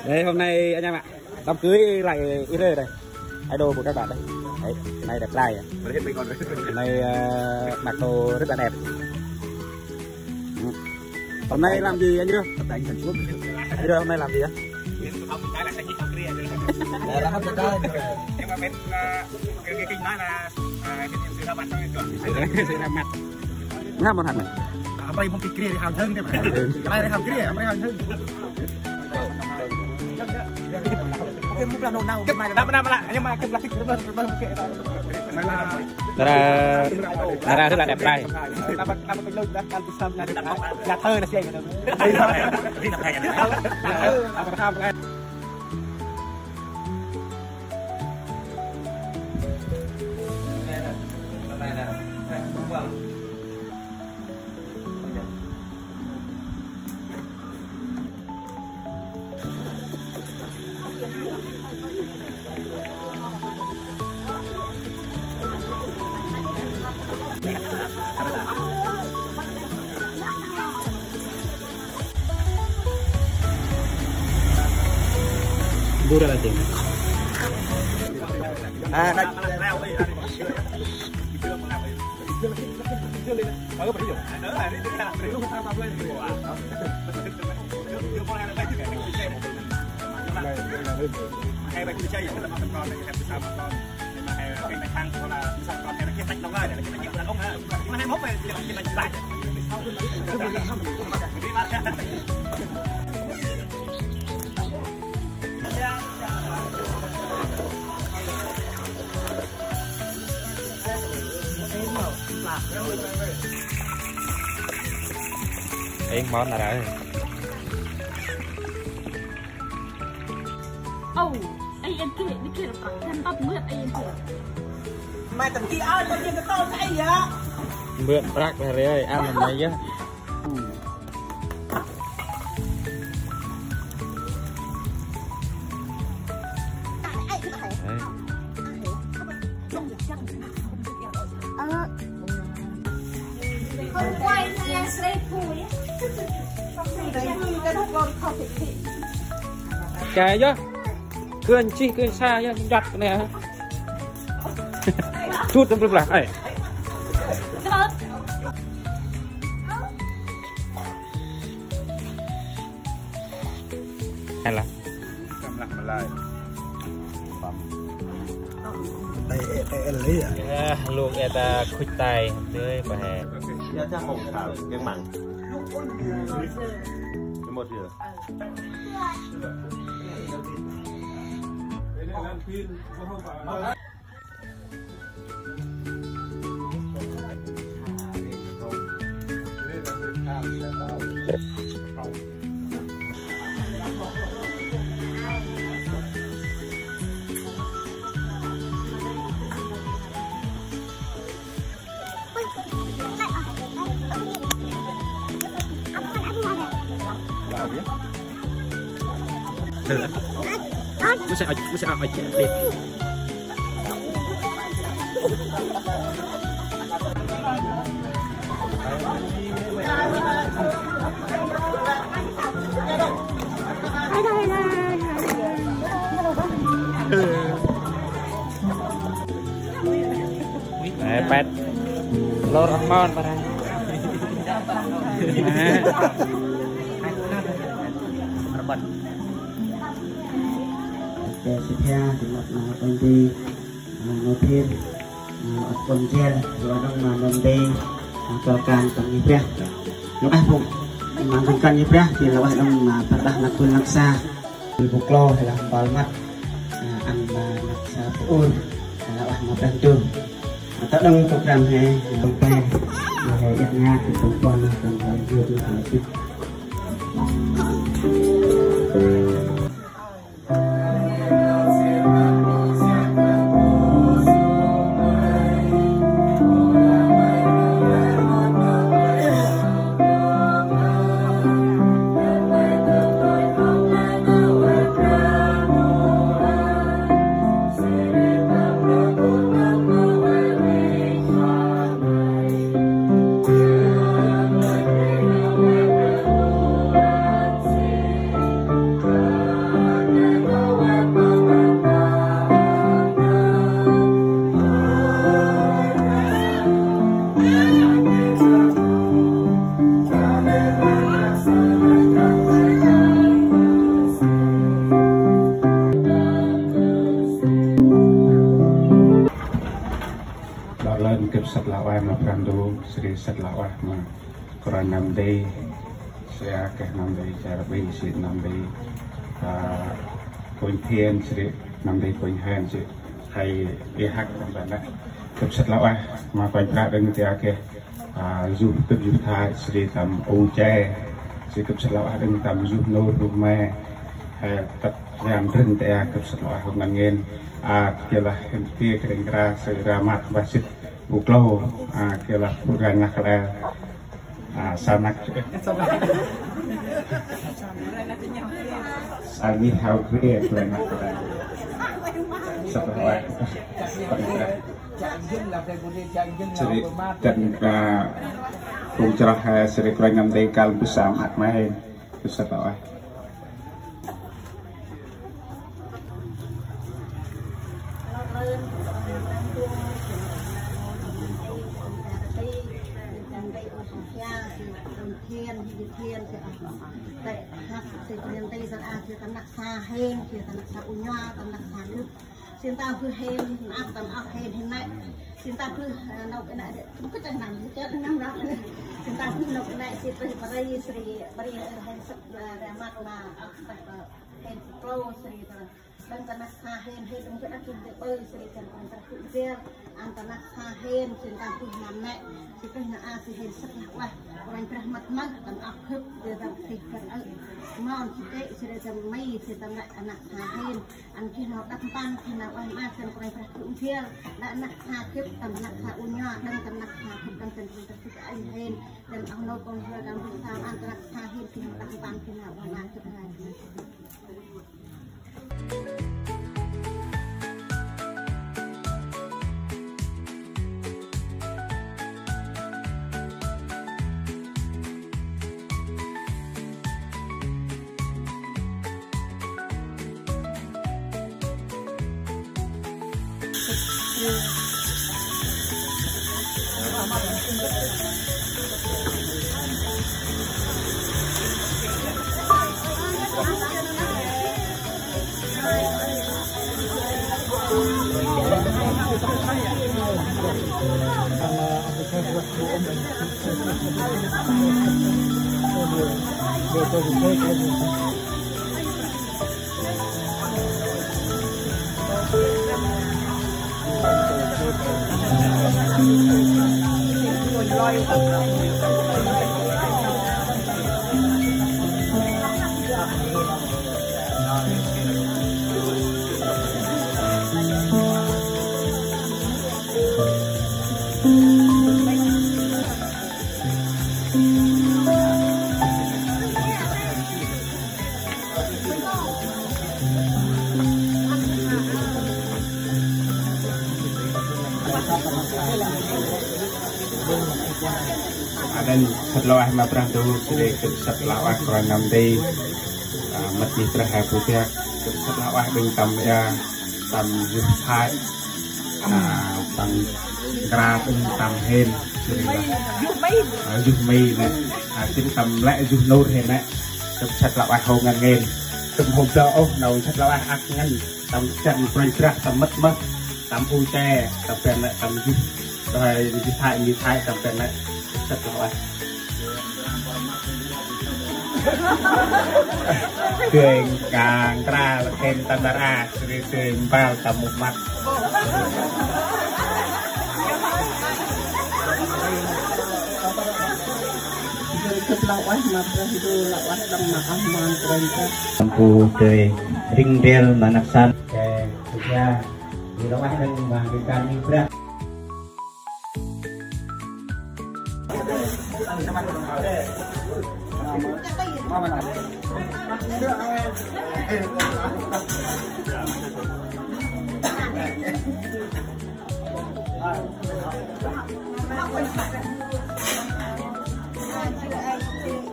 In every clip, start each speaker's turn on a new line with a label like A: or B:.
A: Đấy, hôm nay anh em ạ, đám cưới lại ít đây, idol của các bạn đây. Đấy, này đẹp trai. Này mặc đồ rất là đẹp. Hôm nay làm gì anh Dương? Anh Dương hôm nay làm gì á?
B: Cái kinh nói là sự ra mặt
A: Sự ra mặt. Ngáp một hạt này.
B: Bay một cái kia hào thân đấy mà. Bay hào kia, bay hào thân. Cái mục là nổ nào cái này là năm lại nhưng mà cái là
A: ra rất là đẹp trai.
B: Nhà thơ là gì vậy?
A: Dura la tiene. Yên món là rồi.
C: Ai em kia đi kia là thân tóc mượn ai em kia.
B: Mày tầm kia ai tao kia cái to cái gì á?
A: Mượn rác về đây ăn làm gì á?
C: Không quay nha, slay phùi á.
A: Cái chứ cơn chi cơn xa nhá đặt cái này chút tâm là ấy hay là luôn eta khuếch tay tươi và hè
D: cái mặn cái một gì
A: Nó sẽ đi. Pet lor mon barang.
E: Để tiếp theo thì một công ty một thiên một công ty rồi trong mà mình đi cho can trong như thế nó ai phục mà trong can như thế thì là phải trong mà phát đạt là quân lạc xa từ phục lo hay là bảo mắt ăn mà lạc xa phụ hay là bạn mà đang trường ta đông phục rằng hay đồng tay hay giặt nga thì cũng còn là cần phải đưa đi hỏi chứ.
F: sat lao ai ma prandu sri sat lao ai ma koran nam day saya ke nam day cara bay si nam day koin thiên sri nam day koin hen sri hay đi hắc trong đó đấy chụp sat lao ai ma koin pra dengan dia ke du tự du tha sri tam ô che sri chụp sat lao ai dengan tam du nô rumah hay tập yang rừng dia chụp sat lao ai hôm ngân kira henti kira seramat basit buklo kira puranya kala sanak sagi hau kria puranya kala setelah jadi dan cerah seri kurang kal besar mat main setelah
G: thiên tại hạt thì thiên tây rất à thì tầm nặc xa hên thì tầm nặc xa unyoa tầm nặc xa nước xin ta cứ hên áp tầm áp hên hiện nay xin ta cứ nấu cái này cũng cứ chẳng nằm chết năm đó xin ta cứ nấu cái này thì tôi bari hên sắc ra mặt mà hên pro sri dan tanah kahen hên mungkin aku betul sri kan antara kuzel antara kahen cinta tu mana kita nak asih hên sắc lah orang rahmat mat dan akhir dia dah fikir non kita sri jam mai kita nak anak kahen an kita nak pan kita orang akan orang kuzel dan anak kahen dan anak kaunya dan anak kahen dan cinta kita hên dan Allah pun dalam bersama antara kahen kita nak pan kita orang akan
F: setelah ma prandu sri setelah koran nam day masih terhadap pihak setelah dengan tam ya tam juhai tam keraton tam hen juhmei nè chính tam lại juhnur hen nè setelah hongan gen tam hộp đậu nấu setelah ác ngăn tam chân prai trah tam mất mất tam u che tam pen lại tam juh rồi juhai tam pen lại setelah cười càng ra thêm tân ra cười bao tầm một mặt lampu teh ring bel manaksan ke kerja di rumah dan membangkitkan ibadah.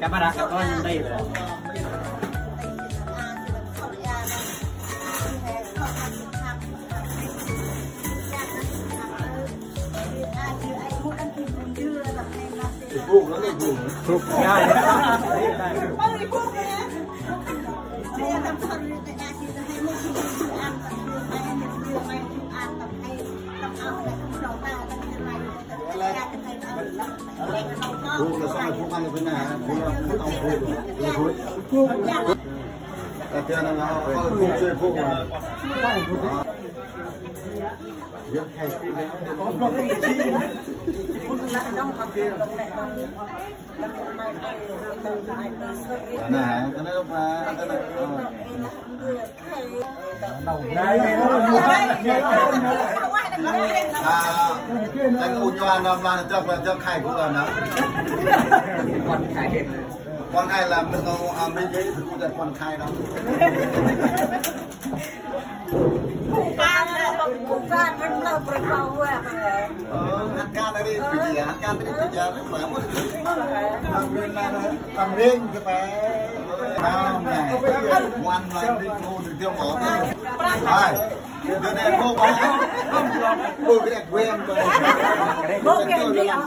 F: Kamera kawan yang đây rồi. Phục ngay.
H: ăn được cái nào cũng ông vui là tiền là nó không chơi phụ rất hay này cái này lúc mà cái anh u choan làm là cho khai cũng là nó con khai làm được không mấy giấy thì cũng là con khai đó ăn can đây bây giờ ăn can đây bây giờ nó mà làm riêng cái bé nào này ngoan ngoan đi mua được tiêu mỏ này cái này mua bao mua cái này quen rồi mua cái gì ở